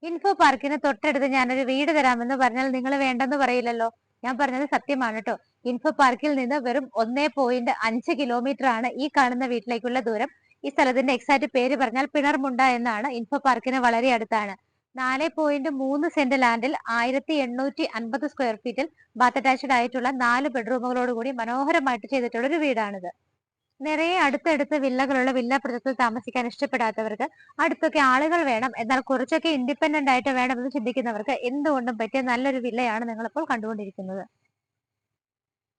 Info പാർക്കിന് തൊട്ടടുത്ത് ഞാനൊരു വീട് തരാമെന്ന് പറഞ്ഞാൽ നിങ്ങൾ വേണ്ടെന്ന് പറയില്ലല്ലോ. ഞാൻ പറഞ്ഞത് സത്യമാണ് കേട്ടോ. ഇൻഫോ പാർക്കിൽ നിന്ന് വെറും 1.5 കിലോമീറ്റർ ആണ് ഈ കാണുന്ന വീട്ടിലേക്കുള്ള ദൂരം. ഈ സ്ഥലത്തിന്റെ എക്സാക്ട് പേര് പറഞ്ഞാൽ പിണർമുണ്ട എന്നാണ്. ഇൻഫോ പാർക്കിന് വളരെ അടുത്താണ്. 4.3 സെന്റ് ലാൻഡിൽ 1850 സ്ക്വയർ ഫീറ്റിൽ ബാത്ത് അറ്റാച്ച്ഡ് ആയിട്ടുള്ള 4 ബെഡ്റൂമുകളോട് കൂടി മനോഹരമായിട്ട് ചെയ്തിട്ടുള്ള ഒരു വീടാണിത്. നിറയെ അടുത്തടുത്ത് വില്ലകളുള്ള വില്ല പ്രദേശത്ത് താമസിക്കാൻ ഇഷ്ടപ്പെടാത്തവർക്ക്, അടുത്തൊക്കെ ആളുകൾ വേണം എന്നാൽ കുറച്ചൊക്കെ ഇൻഡിപെൻഡന്റ് ആയിട്ട് വേണമെന്ന് ചിന്തിക്കുന്നവർക്ക് എന്തുകൊണ്ടും പറ്റിയ നല്ലൊരു വില്ലയാണ് നിങ്ങളിപ്പോൾ കണ്ടുകൊണ്ടിരിക്കുന്നത്.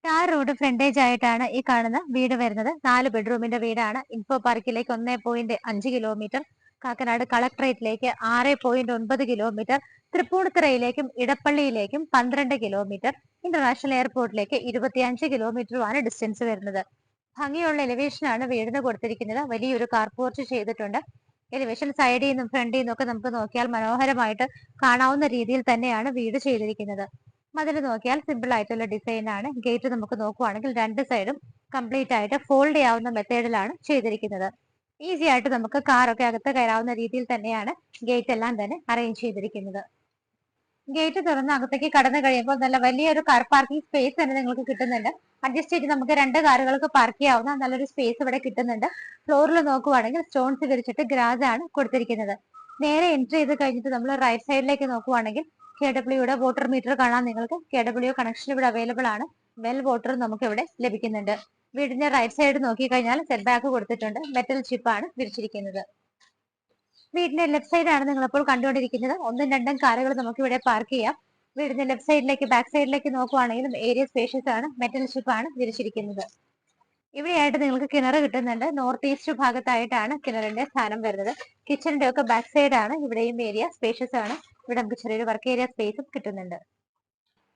ടാർ റോഡ് ഫ്രണ്ടേജ് ആയിട്ടാണ് ഈ കാണുന്ന വീട് വരുന്നത്. 4 ബെഡ്റൂമിന്റെ വീടാണ്. ഇൻഫോ പാർക്കിലേക്ക് 1.5 കിലോമീറ്റർ, കാക്കനാട് കളക്ടറേറ്റിലേക്ക് 6.9 കിലോമീറ്റർ, തൃപ്പൂണിത്തുറയിലേക്കും ഇടപ്പള്ളിയിലേക്കും 12 കിലോമീറ്റർ, ഇന്റർനാഷണൽ എയർപോർട്ടിലേക്ക് 25 കിലോമീറ്ററുമാണ് ഡിസ്റ്റൻസ് വരുന്നത്. ഭംഗിയുള്ള എലിവേഷൻ ആണ് വീടിന് കൊടുത്തിരിക്കുന്നത്. വലിയൊരു കാർ പോർച്ച് ചെയ്തിട്ടുണ്ട്. എലിവേഷൻ സൈഡിൽ നിന്നും ഫ്രണ്ടിൽ നിന്നും ഒക്കെ നമുക്ക് നോക്കിയാൽ മനോഹരമായിട്ട് കാണാവുന്ന രീതിയിൽ തന്നെയാണ് വീട് ചെയ്തിരിക്കുന്നത്. മതിൽ നോക്കിയാൽ സിമ്പിൾ ആയിട്ടുള്ള ഡിസൈൻ ആണ്. ഗേറ്റ് നമുക്ക് നോക്കുവാണെങ്കിൽ രണ്ട് സൈഡും കംപ്ലീറ്റ് ആയിട്ട് ഫോൾഡ് ചെയ്യാവുന്ന മെത്തേഡിലാണ് ചെയ്തിരിക്കുന്നത്. ഈസി ആയിട്ട് നമുക്ക് കാറൊക്കെ അകത്ത് കയറാവുന്ന രീതിയിൽ തന്നെയാണ് ഗേറ്റ് എല്ലാം തന്നെ അറേഞ്ച് ചെയ്തിരിക്കുന്നത്. ഗേറ്റ് തുറന്ന് അകത്തേക്ക് കടന്നു കഴിയുമ്പോൾ നല്ല വലിയൊരു കാർ പാർക്കിംഗ് സ്പേസ് തന്നെ നിങ്ങൾക്ക് കിട്ടുന്നുണ്ട്. അഡ്ജസ്റ്റ് ചെയ്ത് നമുക്ക് 2 കാറുകൾക്ക് പാർക്ക് ചെയ്യാവുന്ന നല്ലൊരു സ്പേസ് ഇവിടെ കിട്ടുന്നുണ്ട്. ഫ്ലോറിൽ നോക്കുവാണെങ്കിൽ സ്റ്റോൺസ് വിരിച്ചിട്ട് ഗ്രാസ് ആണ് കൊടുത്തിരിക്കുന്നത്. നേരെ എൻട്രി ചെയ്ത് കഴിഞ്ഞിട്ട് നമ്മൾ റൈറ്റ് സൈഡിലേക്ക് നോക്കുവാണെങ്കിൽ KWയുടെ വാട്ടർ മീറ്റർ കാണാൻ നിങ്ങൾക്ക്. KW കണക്ഷൻ ഇവിടെ അവൈലബിൾ ആണ്. വെൽ വാട്ടർ നമുക്ക് ഇവിടെ ലഭിക്കുന്നുണ്ട്. വീടിന്റെ റൈറ്റ് സൈഡ് നോക്കി കഴിഞ്ഞാൽ സെറ്റ് ബാക്ക് കൊടുത്തിട്ടുണ്ട്. മെറ്റൽ ചിപ്പാണ് വിരിച്ചിരിക്കുന്നത്. വീടിന്റെ ലെഫ്റ്റ് സൈഡ് ആണ് നിങ്ങളിപ്പോൾ കണ്ടുകൊണ്ടിരിക്കുന്നത്. 1-2 കാറുകൾ നമുക്ക് ഇവിടെ പാർക്ക് ചെയ്യാം. വീടിന്റെ ലെഫ്റ്റ് സൈഡിലേക്ക് ബാക്ക് സൈഡിലേക്ക് നോക്കുവാണെങ്കിലും ഏരിയ സ്പേഷ്യസ് ആണ്. മെറ്റൽ ഷിപ്പ് ആണ് വിരിച്ചിരിക്കുന്നത്. ഇവിടെയായിട്ട് നിങ്ങൾക്ക് കിണർ കിട്ടുന്നുണ്ട്. നോർത്ത് ഈസ്റ്റ് ഭാഗത്തായിട്ടാണ് കിണറിന്റെ സ്ഥാനം വരുന്നത്. കിച്ചണിന്റെ ഒക്കെ ബാക്ക് സൈഡ് ആണ്. ഇവിടെയും ഏരിയ സ്പേഷ്യസ് ആണ്. ഇവിടെ നമുക്ക് ചെറിയൊരു വർക്ക് ഏരിയ സ്പേസും കിട്ടുന്നുണ്ട്.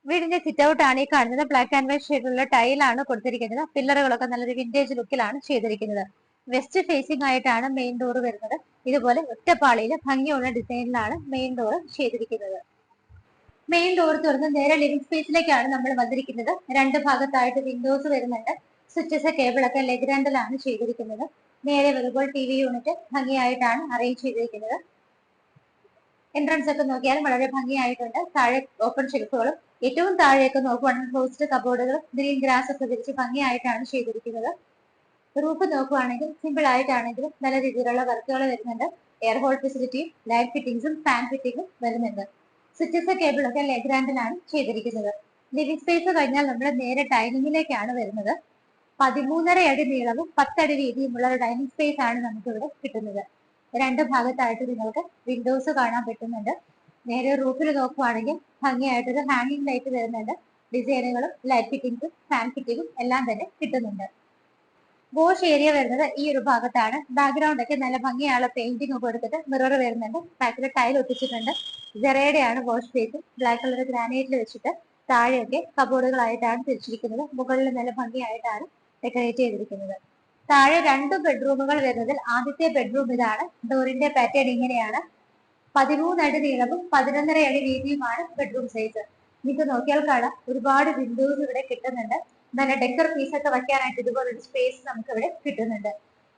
വീടിന്റെ സിറ്റ് ഔട്ട് ആണ് ഈ കാണുന്നത്. ബ്ലാക്ക് ആൻഡ് വൈറ്റ് ഷെയ്ഡിലുള്ള ടൈലാണ് കൊടുത്തിരിക്കുന്നത്. പില്ലറുകളൊക്കെ നല്ലൊരു വിന്റേജ് ലുക്കിലാണ് ചെയ്തിരിക്കുന്നത്. വെസ്റ്റ് ഫേസിംഗ് ആയിട്ടാണ് മെയിൻ ഡോർ വരുന്നത്. ഇതുപോലെ ഒറ്റപ്പാളിയിൽ ഭംഗിയുള്ള ഡിസൈനിലാണ് മെയിൻ ഡോർ ചെയ്തിരിക്കുന്നത്. മെയിൻ ഡോർ തുറന്ന് നേരെ ലിവിംഗ് സ്പേസിലേക്കാണ് നമ്മൾ വന്നിരിക്കുന്നത്. 2 ഭാഗത്തായിട്ട് വിൻഡോസ് വരുന്നുണ്ട്. സ്വിച്ചസ് കേബിളൊക്കെ ലെഗ്രാൻഡിലാണ് ചെയ്തിരിക്കുന്നത്. നേരെ വരുമ്പോൾ TV യൂണിറ്റ് ഭംഗിയായിട്ടാണ് അറേഞ്ച് ചെയ്തിരിക്കുന്നത്. എൻട്രൻസ് ഒക്കെ നോക്കിയാൽ വളരെ ഭംഗിയായിട്ടുണ്ട്. താഴെ ഓപ്പൺ ഷെൽഫുകളും ഏറ്റവും താഴെയൊക്കെ നോക്കുവാണെങ്കിൽ ക്ലോസ്ഡ് കബോർഡുകളും ഗ്രീൻ ഗ്രാസ് ഒക്കെ വിരിച്ച് ഭംഗിയായിട്ടാണ് ചെയ്തിരിക്കുന്നത്. റൂഫ് നോക്കുവാണെങ്കിൽ സിമ്പിൾ ആയിട്ടാണെങ്കിലും നല്ല രീതിയിലുള്ള വർക്കുകൾ വരുന്നുണ്ട്. എയർ ഹോൾ ഫെസിലിറ്റിയും ലൈറ്റ് ഫിറ്റിംഗ്സും ഫാൻ ഫിറ്റിംഗും വരുന്നുണ്ട്. സ്വിച്ചസ് കേബിളൊക്കെ ലെഗ്രാൻഡിലാണ് ചെയ്തിരിക്കുന്നത്. ലിവിംഗ് സ്പേസ് കഴിഞ്ഞാൽ നമ്മൾ നേരെ ഡൈനിങ്ങിലേക്കാണ് വരുന്നത്. 13.5 അടി നീളവും 10 അടി വീതിയുമുള്ള ഒരു ഡൈനിങ് സ്പേസ് ആണ് നമുക്ക് ഇവിടെ കിട്ടുന്നത്. 2 ഭാഗത്തായിട്ട് നിങ്ങൾക്ക് വിൻഡോസ് കാണാൻ പറ്റുന്നുണ്ട്. നേരെ റൂഫിൽ നോക്കുവാണെങ്കിൽ ഭംഗിയായിട്ടൊരു ഹാങ്ങിങ് ലൈറ്റ് വരുന്നുണ്ട്. ഡിസൈനുകളും ലൈറ്റ് ഫിറ്റിംഗ്സും ഫാൻ ഫിറ്റിംഗും എല്ലാം തന്നെ കിട്ടുന്നുണ്ട്. വാഷ് ഏരിയ വരുന്നത് ഈ ഒരു ഭാഗത്താണ്. ബാക്ക്ഗ്രൗണ്ട് ഒക്കെ നല്ല ഭംഗിയുള്ള പെയിന്റിംഗ് ഒക്കെ എടുത്തിട്ട് മിറർ വരുന്നുണ്ട്. ബാക്കിൽ ടൈൽ ഒട്ടിച്ചിട്ടുണ്ട്. ജെറയുടെ വാഷ് സ്പേസ് ബ്ലാക്ക് കളർ ഗ്രാനൈറ്റിൽ വെച്ചിട്ട് താഴെയൊക്കെ കബോർഡുകളായിട്ടാണ് തിരിച്ചിരിക്കുന്നത്. മുകളിൽ നല്ല ഭംഗിയായിട്ടാണ് ഡെക്കറേറ്റ് ചെയ്തിരിക്കുന്നത്. താഴെ 2 ബെഡ്റൂമുകൾ വരുന്നതിൽ ആദ്യത്തെ ബെഡ്റൂം ഇതാണ്. ഡോറിന്റെ പാറ്റേൺ ഇങ്ങനെയാണ്. 13 അടി നീളവും 11.5 അടി വീതിയുമാണ് ബെഡ്റൂം സൈസ്. നിങ്ങൾക്ക് നോക്കിയാൽ കാണാം ഒരുപാട് വിൻഡോസ് ഇവിടെ കിട്ടുന്നുണ്ട്. നല്ല ഡെക്കർ പീസ് ഒക്കെ വയ്ക്കാനായിട്ട് ഇതുപോലൊരു സ്പേസ് നമുക്ക് ഇവിടെ കിട്ടുന്നുണ്ട്.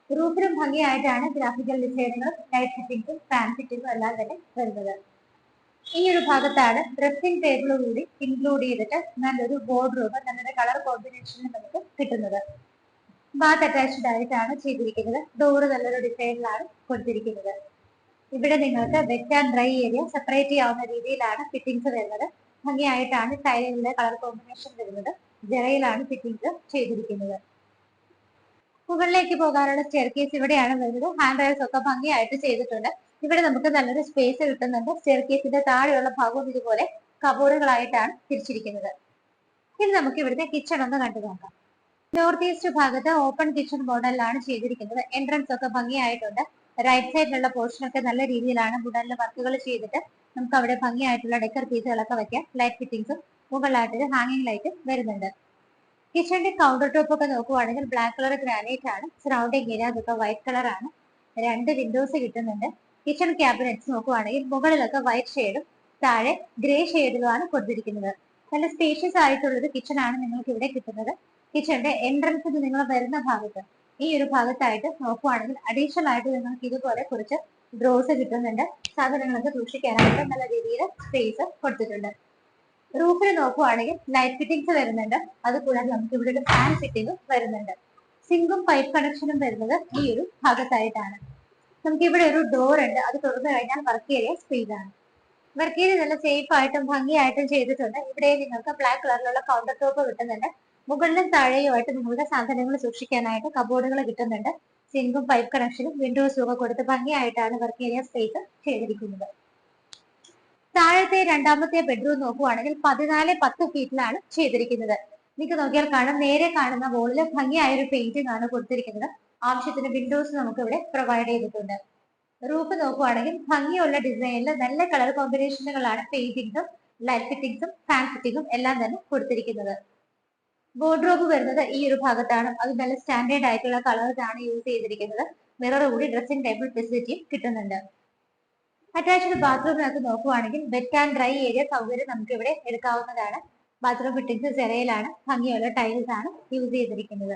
റൂഫിലും ഭംഗിയായിട്ടാണ് ഗ്രാഫിക്കൽ ഡിസൈനുകളും ലൈറ്റ് ഫിറ്റിംഗും ഫാൻ ഫിറ്റിംഗും എല്ലാം തന്നെ വരുന്നത്. ഈ ഒരു ഭാഗത്താണ് ഡ്രസ്സിംഗ് ടേബിൾ കൂടി ഇൻക്ലൂഡ് ചെയ്തിട്ട് നല്ലൊരു ബോർഡ് റൂം നല്ലൊരു കളർ കോമ്പിനേഷനിൽ നമുക്ക് കിട്ടുന്നത്. ബാത്ത് അറ്റാച്ച്ഡ് ആയിട്ടാണ് ചെയ്തിരിക്കുന്നത്. ഡോറ് നല്ലൊരു ഡിസൈനിലാണ് കൊടുത്തിരിക്കുന്നത്. ഇവിടെ നിങ്ങൾക്ക് wet and dry area separate ചെയ്യാവുന്ന രീതിയിലാണ് ഫിറ്റിംഗ്സ് വരുന്നത്. ഭംഗിയായിട്ടാണ് ടൈലിന്റെ കളർ കോമ്പിനേഷൻ വരുന്നത്. ജെറയിലാണ് ഫിറ്റിംഗ്സ് ചെയ്തിരിക്കുന്നത്. മുകളിലേക്ക് പോകാനുള്ള സ്റ്റെയർ കേസ് ഇവിടെയാണ് വരുന്നത്. ഹാൻഡ് റൈൽസ് ഒക്കെ ഭംഗിയായിട്ട് ചെയ്തിട്ടുണ്ട്. ഇവിടെ നമുക്ക് നല്ലൊരു സ്പേസ് കിട്ടുന്നുണ്ട്. സ്റ്റെയർ കേസിന്റെ താഴെയുള്ള ഭാഗവും ഇതുപോലെ കബോർഡുകളായിട്ടാണ് തിരിച്ചിരിക്കുന്നത്. ഇനി നമുക്ക് ഇവിടുത്തെ കിച്ചൺ ഒന്ന് കണ്ടു നോക്കാം. നോർത്ത് ഈസ്റ്റ് ഭാഗത്ത് ഓപ്പൺ കിച്ചൺ മോഡലിലാണ് ചെയ്തിരിക്കുന്നത്. എൻട്രൻസ് ഒക്കെ ഭംഗിയായിട്ടുണ്ട്. റൈറ്റ് സൈഡിലുള്ള പോർഷൻ ഒക്കെ നല്ല രീതിയിലാണ് വുഡനിൽ വർക്കുകൾ ചെയ്തിട്ട് നമുക്ക് അവിടെ ഭംഗിയായിട്ടുള്ള ഡെക്കർ പീസുകളൊക്കെ വെക്കാം. ലൈറ്റ് ഫിറ്റിംഗ്സും മുകളിലായിട്ടൊരു ഹാങ്ങിങ് ലൈറ്റ് വരുന്നുണ്ട്. കിച്ചണിന്റെ കൗണ്ടർ ടോപ്പ് ഒക്കെ നോക്കുവാണെങ്കിൽ ബ്ലാക്ക് കളർ ഗ്രാനൈറ്റ് ആണ്. സറൗണ്ടിങ് ഏരിയ അതൊക്കെ വൈറ്റ് കളർ ആണ്. 2 വിൻഡോസ് കിട്ടുന്നുണ്ട്. കിച്ചൺ ക്യാബിനറ്റ്സ് നോക്കുവാണെങ്കിൽ മുകളിലൊക്കെ വൈറ്റ് ഷെയ്ഡും താഴെ ഗ്രേ ഷെയ്ഡിലുമാണ് കൊടുത്തിരിക്കുന്നത്. നല്ല സ്പേഷ്യസ് ആയിട്ടുള്ളൊരു കിച്ചൺ ആണ് നിങ്ങൾക്ക് ഇവിടെ കിട്ടുന്നത്. കിച്ചണിന്റെ എൻട്രൻസിന് നിങ്ങൾ വരുന്ന ഭാഗത്ത് ഈ ഒരു ഭാഗത്തായിട്ട് നോക്കുവാണെങ്കിൽ അഡീഷണൽ ആയിട്ട് നിങ്ങൾക്ക് ഇതുപോലെ കുറച്ച് ഡ്രോസ് കിട്ടുന്നുണ്ട്. സാധനങ്ങളൊക്കെ സൂക്ഷിക്കാനായിട്ട് നല്ല രീതിയിൽ സ്പേസ് കൊടുത്തിട്ടുണ്ട്. റൂഫിൽ നോക്കുവാണെങ്കിൽ ലൈറ്റ് ഫിറ്റിംഗ്സ് വരുന്നുണ്ട്. അതുകൂടാതെ നമുക്ക് ഇവിടെ ഒരു ഫാൻ ഫിറ്റിംഗും വരുന്നുണ്ട്. സിങ്കും പൈപ്പ് കണക്ഷനും വരുന്നത് ഈ ഒരു ഭാഗത്തായിട്ടാണ്. നമുക്ക് ഇവിടെ ഒരു ഡോർ ഉണ്ട്. അത് തുറന്നു കഴിഞ്ഞാൽ വർക്ക് ഏരിയ സ്പേസ് ആണ്. വർക്ക് ഏരിയ നല്ല സേഫ് ആയിട്ടും ഭംഗിയായിട്ടും ചെയ്തിട്ടുണ്ട്. ഇവിടെ നിങ്ങൾക്ക് ബ്ലാക്ക് കളറിലുള്ള കൗണ്ടർ ടോപ്പ് കിട്ടുന്നുണ്ട്. മുകളിലും താഴെയുമായിട്ട് നിങ്ങളുടെ സാധനങ്ങൾ സൂക്ഷിക്കാനായിട്ട് കബോർഡുകൾ കിട്ടുന്നുണ്ട്. സിങ്കും പൈപ്പ് കണക്ഷനും വിൻഡോസും ഒക്കെ കൊടുത്ത് ഭംഗിയായിട്ടാണ് വർക്ക് ഏരിയ സ്പേസ് ചെയ്തിരിക്കുന്നത്. താഴത്തെ രണ്ടാമത്തെ ബെഡ്റൂം നോക്കുവാണെങ്കിൽ 14-10 ഫീറ്റിലാണ് ചെയ്തിരിക്കുന്നത്. നിങ്ങൾക്ക് നോക്കിയാൽ കാണാം, നേരെ കാണുന്ന വോളിൽ ഭംഗിയായ ഒരു പെയിന്റിംഗ് ആണ് കൊടുത്തിരിക്കുന്നത്. ആവശ്യത്തിന് വിൻഡോസ് നമുക്ക് ഇവിടെ പ്രൊവൈഡ് ചെയ്തിട്ടുണ്ട്. റൂഫ് നോക്കുവാണെങ്കിൽ ഭംഗിയുള്ള ഡിസൈനിൽ നല്ല കളർ കോമ്പിനേഷനുകളാണ് പെയിന്റിംഗ്സും ലൈറ്റ് ഫിറ്റിംഗ്സും ഫാൻ ഫിറ്റിംഗും എല്ലാം തന്നെ കൊടുത്തിരിക്കുന്നത്. വാർഡ്രോബ് വരുന്നത് ഈ ഒരു ഭാഗത്താണ്. അത് നല്ല സ്റ്റാൻഡേർഡ് ആയിട്ടുള്ള കളേഴ്സ് ആണ് യൂസ് ചെയ്തിരിക്കുന്നത്. മിറർ കൂടി ഡ്രസ്സിംഗ് ടേബിൾ ഫെസിലിറ്റിയും കിട്ടുന്നുണ്ട്. അറ്റാച്ച്ഡ് ബാത്റൂമിനകത്ത് നോക്കുവാണെങ്കിൽ വെറ്റ് ആൻഡ് ഡ്രൈ ഏരിയ സൗകര്യം നമുക്ക് ഇവിടെ എടുക്കാവുന്നതാണ്. ബാത്റൂം ഫിറ്റിംഗ്സ് ചെറിയലാണ്, ഭംഗിയുള്ള ടൈൽസ് ആണ് യൂസ് ചെയ്തിരിക്കുന്നത്.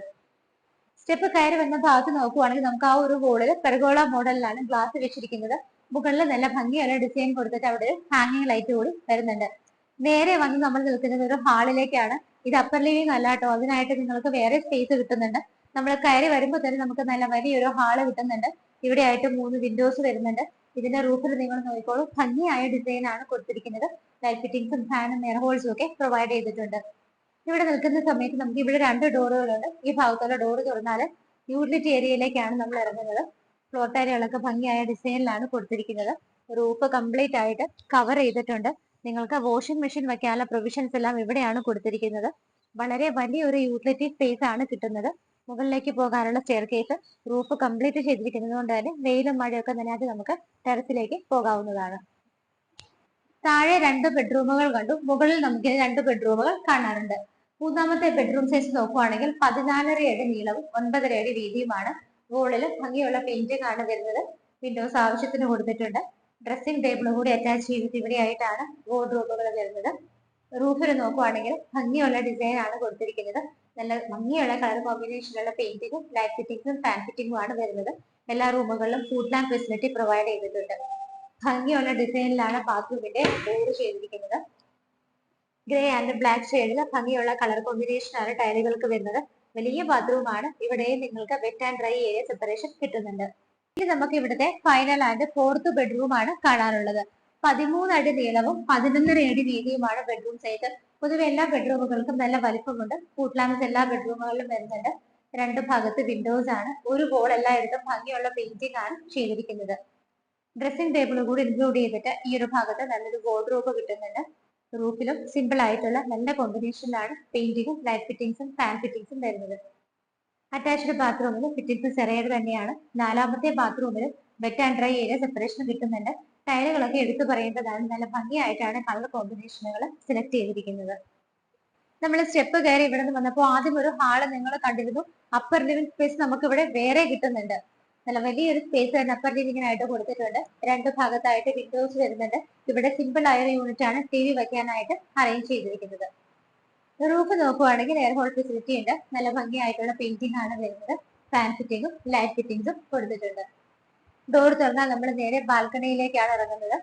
സ്റ്റെപ്പ് കയറി വന്ന ഭാഗത്ത് നോക്കുവാണെങ്കിൽ നമുക്ക് ആ ഒരു വോളിൽ പെർഗോള മോഡലിലാണ് ഗ്ലാസ് വെച്ചിരിക്കുന്നത്. മുകളിൽ നല്ല ഭംഗിയുള്ള ഡിസൈൻ കൊടുത്തിട്ട് അവിടെ ഒരു ഹാങ്ങിങ് ലൈറ്റ് കൂടി വരുന്നുണ്ട്. നേരെ വന്ന് നമ്മൾ നിൽക്കുന്നത് ഒരു ഹാളിലേക്കാണ്. ഇത് അപ്പർ ലിവിംഗ് അല്ല കേട്ടോ, അതിനായിട്ട് നിങ്ങൾക്ക് വേറെ സ്പേസ് കിട്ടുന്നുണ്ട്. നമ്മൾ കയറി വരുമ്പോൾ തന്നെ നമുക്ക് നല്ല വലിയൊരു ഹാള് കിട്ടുന്നുണ്ട്. ഇവിടെ ആയിട്ട് 3 വിൻഡോസ് വരുന്നുണ്ട്. ഇതിന്റെ റൂഫിൽ നിങ്ങൾ നോക്കിക്കോളൂ, ഭംഗിയായ ഡിസൈൻ ആണ് കൊടുത്തിരിക്കുന്നത്. ലൈറ്റ് ഫിറ്റിംഗ്സും ഫാനും എയർ ഹോൾസും ഒക്കെ പ്രൊവൈഡ് ചെയ്തിട്ടുണ്ട്. ഇവിടെ നിൽക്കുന്ന സമയത്ത് നമുക്ക് ഇവിടെ 2 ഡോറുകളുണ്ട്. ഈ ഭാഗത്തുള്ള ഡോറ് തുറന്നാൽ യൂട്ടിലിറ്റി ഏരിയയിലേക്കാണ് നമ്മൾ ഇറങ്ങുന്നത്. ഫ്ലോർ ടൈലുകളൊക്കെ ഭംഗിയായ ഡിസൈനിലാണ് കൊടുത്തിരിക്കുന്നത്. റൂഫ് കംപ്ലീറ്റ് ആയിട്ട് കവർ ചെയ്തിട്ടുണ്ട്. നിങ്ങൾക്ക് വാഷിംഗ് മെഷീൻ വെക്കാനുള്ള പ്രൊവിഷൻസ് എല്ലാം ഇവിടെയാണ് കൊടുത്തിരിക്കുന്നത്. വളരെ വലിയൊരു യൂട്ടിലിറ്റി സ്പേസ് ആണ് കിട്ടുന്നത്. മുകളിലേക്ക് പോകാനുള്ള സ്റ്റെയർ കേസ് റൂഫ് കംപ്ലീറ്റ് ചെയ്തിരിക്കുന്നത് കൊണ്ട് തന്നെ വെയിലും മഴയൊക്കെ നനയാതെ നമുക്ക് ടെറസിലേക്ക് പോകാവുന്നതാണ്. താഴെ 2 ബെഡ്റൂമുകൾ കണ്ടു. മുകളിൽ നമുക്ക് 2 ബെഡ്റൂമുകൾ കാണാറുണ്ട്. മൂന്നാമത്തെ ബെഡ്റൂം സൈസ് നോക്കുവാണെങ്കിൽ 14.5 അടി നീളവും 9.5 അടി വീതിയുമാണ്. വോളിൽ ഭംഗിയുള്ള പെയിന്റിംഗ് ആണ് വരുന്നത്. വിൻഡോസ് ആവശ്യത്തിന് കൊടുത്തിട്ടുണ്ട്. ഡ്രസ്സിംഗ് ടേബിൾ കൂടി അറ്റാച്ച് ചെയ്തിട്ട് ഇവിടെ ആയിട്ടാണ് വാർഡ്രോബുകൾ വരുന്നത്. റൂഫിൽ നോക്കുവാണെങ്കിൽ ഭംഗിയുള്ള ഡിസൈൻ ആണ് കൊടുത്തിരിക്കുന്നത്. നല്ല ഭംഗിയുള്ള കളർ കോമ്പിനേഷനുള്ള പെയിന്റിങ്ങും ലൈറ്റ് ഫിറ്റിംഗ്സും ഫാൻ ഫിറ്റിംഗും ആണ് വരുന്നത്. എല്ലാ റൂമുകളിലും ഫുഡ് ലാമ്പ് ഫെസിലിറ്റി പ്രൊവൈഡ് ചെയ്തിട്ടുണ്ട്. ഭംഗിയുള്ള ഡിസൈനിലാണ് ബാത്റൂമിന്റെ ഡോർ ചെയ്തിരിക്കുന്നത്. ഗ്രേ ആൻഡ് ബ്ലാക്ക് ഷെയ്ഡിൽ ഭംഗിയുള്ള കളർ കോമ്പിനേഷൻ ആണ് ടൈലുകൾക്ക് വരുന്നത്. വലിയ ബാത്റൂം ആണ്. ഇവിടെ നിങ്ങൾക്ക് wet and dry area separation കിട്ടുന്നുണ്ട്. ഇനി നമുക്ക് ഇവിടുത്തെ ഫൈനൽ ആൻഡ് 4th ബെഡ്റൂം ആണ് കാണാനുള്ളത്. 13 അടി നീളവും 11.5 അടി വീതിയുമാണ് ബെഡ്റൂം സൈസ്. പൊതുവെ എല്ലാ ബെഡ്റൂമുകൾക്കും നല്ല വലിപ്പമുണ്ട്. ഫുഡ് ലാമ്പ്സ് എല്ലാ ബെഡ്റൂമുകളിലും വരുന്നുണ്ട്. 2 ഭാഗത്ത് വിൻഡോസ് ആണ്. ഒരു വോൾ എല്ലായിടത്തും ഭംഗിയുള്ള പെയിന്റിംഗ് ആണ് ചെയ്തിരിക്കുന്നത്. ഡ്രസ്സിംഗ് ടേബിൾ കൂടി ഇൻക്ലൂഡ് ചെയ്തിട്ട് ഈ ഒരു ഭാഗത്ത് നല്ലൊരു വാർഡ്രോബ് കിട്ടുന്നുണ്ട്. റൂഫിലും സിമ്പിൾ ആയിട്ടുള്ള നല്ല കോമ്പിനേഷനിലാണ് പെയിന്റിങ്ങും ലൈറ്റ് ഫിറ്റിംഗ്സും ഫാൻ ഫിറ്റിംഗ്സും വരുന്നത്. അറ്റാച്ച്ഡ് ബാത്റൂമിൽ ഫിറ്റിംഗ്സ് ചെറിയത് തന്നെയാണ്. 4ാമത്തെ ബാത്റൂമിൽ wet and dry area separation കിട്ടുന്നുണ്ട്. ടൈലുകളൊക്കെ എടുത്തു പറയേണ്ടതാണ്. നല്ല ഭംഗിയായിട്ടാണ് കളർ കോമ്പിനേഷനുകൾ സെലക്ട് ചെയ്തിരിക്കുന്നത്. നമ്മൾ സ്റ്റെപ്പ് കയറി ഇവിടെ നിന്ന് വന്നപ്പോൾ ആദ്യം ഒരു ഹാള് നിങ്ങൾ കണ്ടിരുന്നു. അപ്പർ ലിവിംഗ് സ്പേസ് നമുക്ക് ഇവിടെ വേറെ കിട്ടുന്നുണ്ട്. നല്ല വലിയൊരു സ്പേസ് തന്നെ അപ്പർ ലിവിങ്ങിനായിട്ട് കൊടുത്തിട്ടുണ്ട്. 2 ഭാഗത്തായിട്ട് വിൻഡോസ് വരുന്നുണ്ട്. ഇവിടെ സിമ്പിൾ ആയ ഒരു യൂണിറ്റ് ആണ് TV വെക്കാനായിട്ട് അറേഞ്ച് ചെയ്തിരിക്കുന്നത്. റൂഫ് നോക്കുവാണെങ്കിൽ എയർ ഹോൾ ഫെസിലിറ്റി ഉണ്ട്. നല്ല ഭംഗിയായിട്ടുള്ള പെയിന്റിംഗ് ആണ് വരുന്നത്. ഫാൻ ഫിറ്റിംഗും ലൈറ്റ് ഫിറ്റിംഗ്സും കൊടുത്തിട്ടുണ്ട്. ഡോർ തുറന്നാൽ നമ്മൾ നേരെ ബാൽക്കണിയിലേക്കാണ് ഇറങ്ങുന്നത്.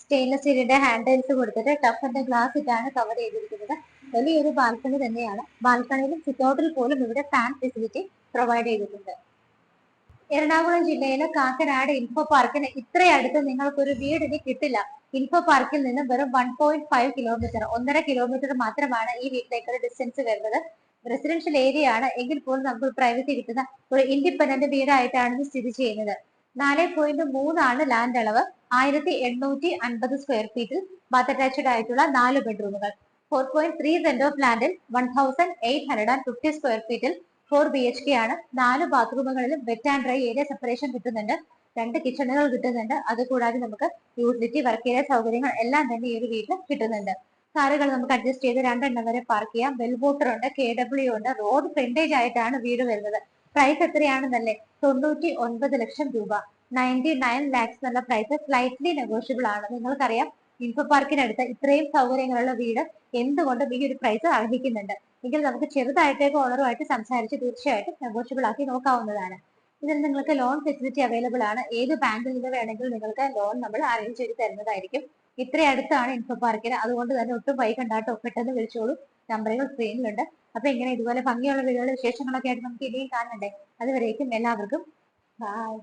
സ്റ്റെയിൻലെസ് സ്റ്റീലിന്റെ ഹാൻഡിൽസ് കൊടുത്തിട്ട് ടഫ് ആൻഡ് ഗ്ലാസ് ഇട്ടാണ് കവർ ചെയ്തിരിക്കുന്നത്. വലിയൊരു ബാൽക്കണി തന്നെയാണ്. ബാൽക്കണിയിലും സിറ്റൗട്ടിൽ പോലും ഇവിടെ ഫാൻ ഫെസിലിറ്റി പ്രൊവൈഡ് ചെയ്തിട്ടുണ്ട്. എറണാകുളം ജില്ലയിലെ കാക്കനാട് ഇൻഫോ പാർക്കിന് ഇത്രയടുത്ത് നിങ്ങൾക്കൊരു വീടിന് കിട്ടില്ല. ഇൻഫോ പാർക്കിൽ നിന്ന് വെറും 1.5 കിലോമീറ്റർ 1.5 കിലോമീറ്റർ മാത്രമാണ് ഈ വീട്ടിലേക്കുള്ള ഡിസ്റ്റൻസ് വരുന്നത്. റെസിഡൻഷ്യൽ ഏരിയ ആണ് എങ്കിൽ പോലും നമുക്ക് പ്രൈവസി കിട്ടുന്ന ഒരു ഇൻഡിപെൻഡന്റ് വീടായിട്ടാണ് ഇത് സ്ഥിതി ചെയ്യുന്നത്. 4.3 ആണ് ലാൻഡ് അളവ്. 1850 സ്ക്വയർ ഫീറ്റിൽ ബാത്ത് അറ്റാച്ച്ഡ് ആയിട്ടുള്ള 4 ബെഡ്റൂമുകൾ. 4.3 സെന്റ് ഓഫ് ലാൻഡിൽ 1850 സ്ക്വയർ ഫീറ്റിൽ 4 BHK ആണ്. 4 ബാത്റൂമുകളിലും wet and dry area separation കിട്ടുന്നുണ്ട്. 2 കിച്ചണുകൾ കിട്ടുന്നുണ്ട്. അതുകൂടാതെ നമുക്ക് യൂട്ടിലിറ്റി വർക്ക് ഏരിയ സൗകര്യങ്ങൾ എല്ലാം തന്നെ ഈ ഒരു വീട്ടിൽ കിട്ടുന്നുണ്ട്. കാറുകൾ നമുക്ക് അഡ്ജസ്റ്റ് ചെയ്ത് 2 എണ്ണം വരെ പാർക്ക് ചെയ്യാം. വെൽ വാട്ടർ ഉണ്ട്, KW ഉണ്ട്. റോഡ് ഫ്രണ്ടേജ് ആയിട്ടാണ് വീട് വരുന്നത്. പ്രൈസ് എത്രയാണെന്നല്ലേ? 99 ലക്ഷം രൂപ. 99 lakhs എന്നുള്ള പ്രൈസ് സ്ലൈറ്റ്ലി നെഗോഷ്യബിൾ ആണ്. നിങ്ങൾക്കറിയാം, ഇൻഫോ പാർക്കിനടുത്ത് ഇത്രയും സൗകര്യങ്ങളുള്ള വീട് എന്തുകൊണ്ടും ഈ ഒരു പ്രൈസ് അർഹിക്കുന്നുണ്ട്. എങ്കിൽ നമുക്ക് ചെറുതായിട്ടേക്ക് ഓണറുമായിട്ട് സംസാരിച്ച് തീർച്ചയായിട്ടും നെഗോഷ്യബിൾ ആക്കി നോക്കാവുന്നതാണ്. ഇതിന് നിങ്ങൾക്ക് ലോൺ ഫെസിലിറ്റി അവൈലബിൾ ആണ്. ഏത് ബാങ്കിൽ നിന്ന് വേണമെങ്കിലും നിങ്ങൾക്ക് ലോൺ നമ്മൾ അറേഞ്ച് ചെയ്ത് തരുന്നതായിരിക്കും. ഇത്ര അടുത്താണ് ഇൻഫോ പാർക്കിന്, അതുകൊണ്ട് തന്നെ ഒട്ടും വൈകണ്ടാട്ടോ, പെട്ടെന്ന് വിളിച്ചോളൂ. നമ്പറുകൾ സ്ക്രീനിലുണ്ട്. അപ്പൊ ഇങ്ങനെ ഇതുപോലെ ഭംഗിയുള്ള വീടുകളുടെ വിശേഷങ്ങളൊക്കെ ആയിട്ട് നമുക്ക് ഇനിയും കാണണ്ടേ. അതുവരേക്കും എല്ലാവർക്കും ബൈ.